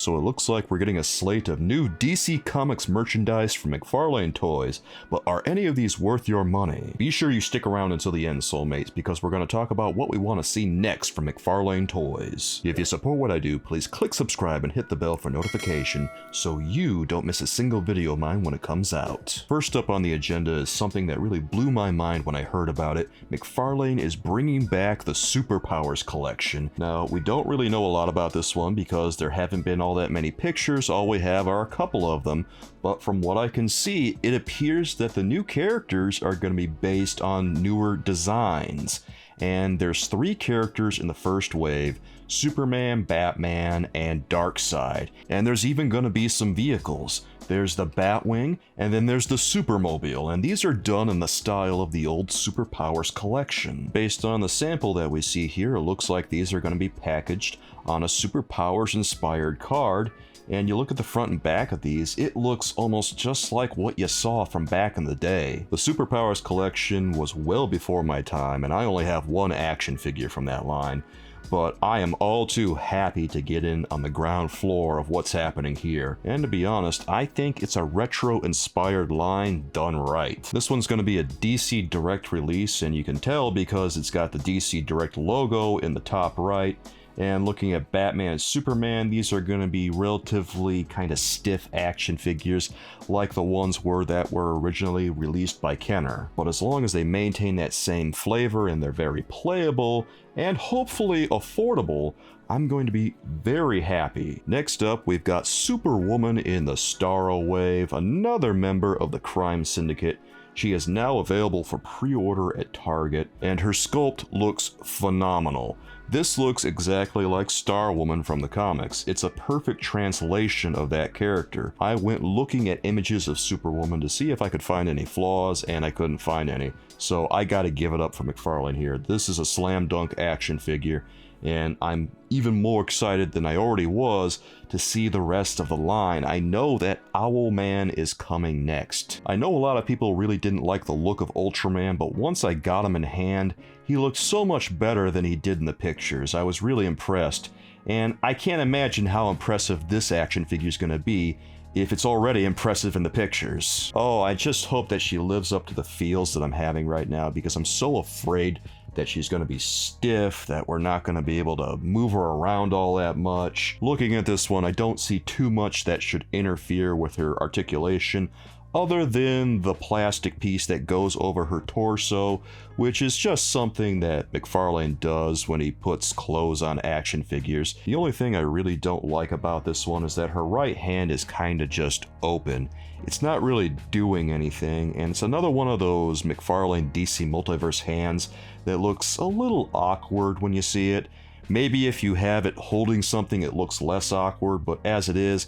So it looks like we're getting a slate of new DC Comics merchandise from McFarlane Toys, but are any of these worth your money? Be sure you stick around until the end, soulmates, because we're going to talk about what we want to see next from McFarlane Toys. If you support what I do, please click subscribe and hit the bell for notification so you don't miss a single video of mine when it comes out. First up on the agenda is something that really blew my mind when I heard about it. McFarlane is bringing back the Super Powers collection. Now, we don't really know a lot about this one because there haven't been all that many pictures. All we have are a couple of them, but from what I can see, it appears that the new characters are going to be based on newer designs. And there's 3 characters in the first wave: Superman, Batman, and Darkseid. And there's even going to be some vehicles. There's the Batwing, and then there's the Supermobile, and these are done in the style of the old Super Powers collection. Based on the sample that we see here, it looks like these are going to be packaged on a Super Powers inspired card, and you look at the front and back of these, it looks almost just like what you saw from back in the day. The Super Powers collection was well before my time, and I only have one action figure from that line. But I am all too happy to get in on the ground floor of what's happening here. And to be honest, I think it's a retro-inspired line done right. This one's going to be a DC Direct release, and you can tell because it's got the DC Direct logo in the top right. And looking at Batman and Superman, these are going to be relatively kind of stiff action figures like the ones that were originally released by Kenner. But as long as they maintain that same flavor and they're very playable and hopefully affordable, I'm going to be very happy. Next up, we've got Superwoman in the Starro wave, another member of the Crime Syndicate. She is now available for pre-order at Target, and her sculpt looks phenomenal. This looks exactly like Starwoman from the comics. It's a perfect translation of that character. I went looking at images of Superwoman to see if I could find any flaws, and I couldn't find any. So I gotta give it up for McFarlane here. This is a slam dunk action figure, and I'm even more excited than I already was to see the rest of the line. I know that Owlman is coming next. I know a lot of people really didn't like the look of Ultraman, but once I got him in hand, he looked so much better than he did in the pictures. I was really impressed, and I can't imagine how impressive this action figure is going to be if it's already impressive in the pictures. Oh, I just hope that she lives up to the feels that I'm having right now, because I'm so afraid that she's going to be stiff, that we're not going to be able to move her around all that much. Looking at this one, I don't see too much that should interfere with her articulation, other than the plastic piece that goes over her torso, which is just something that McFarlane does when he puts clothes on action figures. The only thing I really don't like about this one is that her right hand is kind of just open. It's not really doing anything, and it's another one of those McFarlane DC Multiverse hands that looks a little awkward when you see it. Maybe if you have it holding something it looks less awkward, but as it is,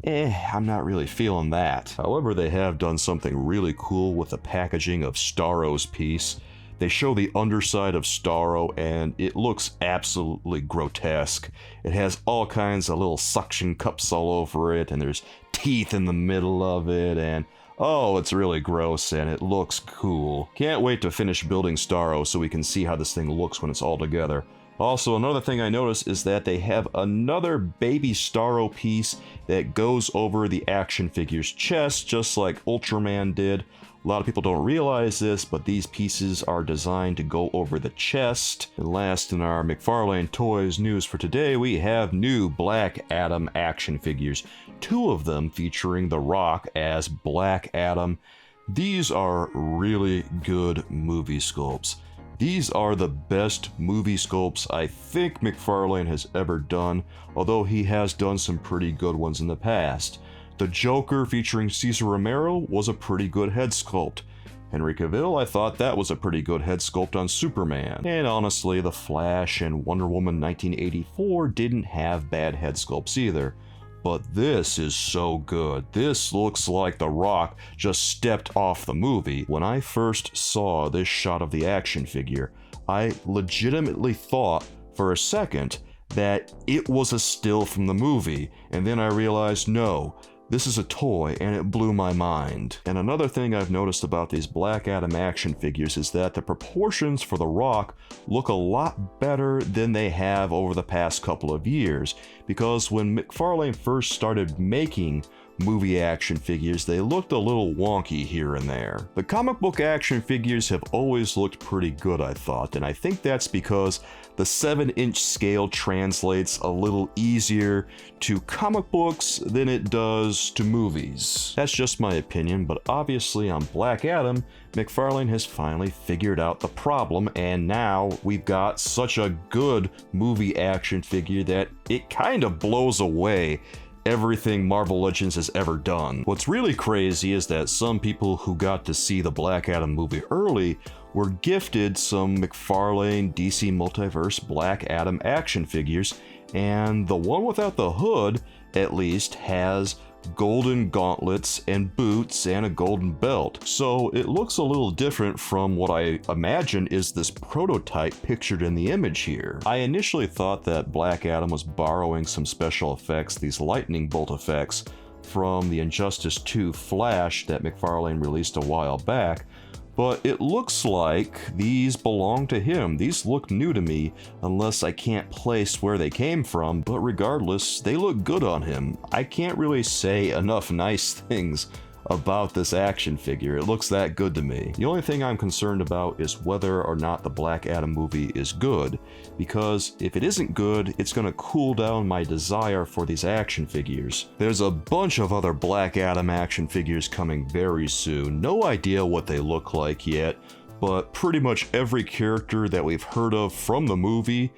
I'm not really feeling that. However, they have done something really cool with the packaging of Starro's piece. They show the underside of Starro, and it looks absolutely grotesque. It has all kinds of little suction cups all over it, and there's teeth in the middle of it, and oh, it's really gross, and it looks cool. Can't wait to finish building Starro so we can see how this thing looks when it's all together. Also, another thing I noticed is that they have another baby Starro piece that goes over the action figure's chest, just like Ultraman did. A lot of people don't realize this, but these pieces are designed to go over the chest. And last in our McFarlane Toys news for today, we have new Black Adam action figures. 2 of them featuring The Rock as Black Adam. These are really good movie sculpts. These are the best movie sculpts I think McFarlane has ever done, although he has done some pretty good ones in the past. The Joker featuring Cesar Romero was a pretty good head sculpt. Henry Cavill, I thought that was a pretty good head sculpt on Superman. And honestly, The Flash and Wonder Woman 1984 didn't have bad head sculpts either. But this is so good. This looks like The Rock just stepped off the movie. When I first saw this shot of the action figure, I legitimately thought for a second that it was a still from the movie, and then I realized no, This is a toy, and it blew my mind. And another thing I've noticed about these Black Adam action figures is that the proportions for the Rock look a lot better than they have over the past couple of years, because when McFarlane first started making movie action figures, they looked a little wonky here and there. The comic book action figures have always looked pretty good, I thought, and I think that's because the 7-inch scale translates a little easier to comic books than it does to movies. That's just my opinion, but obviously on Black Adam, McFarlane has finally figured out the problem, and now we've got such a good movie action figure that it kind of blows away everything Marvel Legends has ever done. What's really crazy is that some people who got to see the Black Adam movie early were gifted some McFarlane DC Multiverse Black Adam action figures, and the one without the hood, at least, has golden gauntlets and boots and a golden belt. So it looks a little different from what I imagine is this prototype pictured in the image here. I initially thought that Black Adam was borrowing some special effects, these lightning bolt effects, from the Injustice 2 Flash that McFarlane released a while back, but it looks like these belong to him. These look new to me, unless I can't place where they came from, but regardless, they look good on him. I can't really say enough nice things about this action figure. It looks that good to me. The only thing I'm concerned about is whether or not the Black Adam movie is good, because if it isn't good, it's gonna cool down my desire for these action figures. There's a bunch of other Black Adam action figures coming very soon. No idea what they look like yet, but pretty much every character that we've heard of from the movie,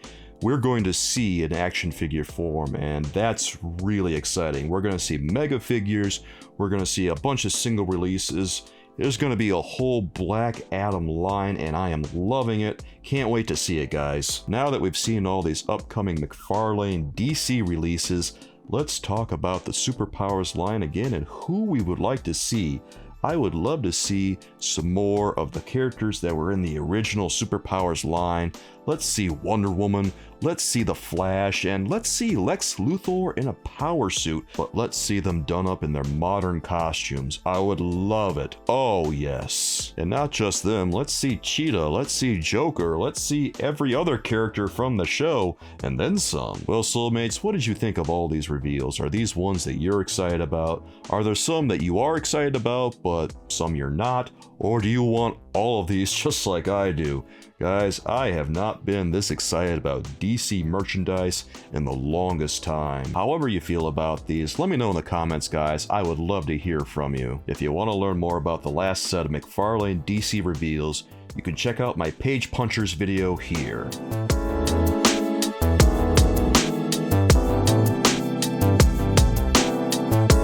we're going to see in action figure form, and that's really exciting. We're going to see mega figures, we're going to see a bunch of single releases. There's going to be a whole Black Adam line, and I am loving it. Can't wait to see it, guys. Now that we've seen all these upcoming McFarlane DC releases, let's talk about the Super Powers line again and who we would like to see. I would love to see some more of the characters that were in the original Super Powers line. Let's see Wonder Woman, let's see the Flash, and let's see Lex Luthor in a power suit, but let's see them done up in their modern costumes. I would love it. Oh yes. And not just them, let's see Cheetah, let's see Joker, let's see every other character from the show, and then some. Well, Soulmates, what did you think of all these reveals? Are these ones that you're excited about? Are there some that you are excited about, but some you're not? Or do you want all of these just like I do? Guys, I have not been this excited about DC merchandise in the longest time. However you feel about these, let me know in the comments, guys. I would love to hear from you. If you want to learn more about the last set of McFarlane DC reveals, you can check out my Page Punchers video here.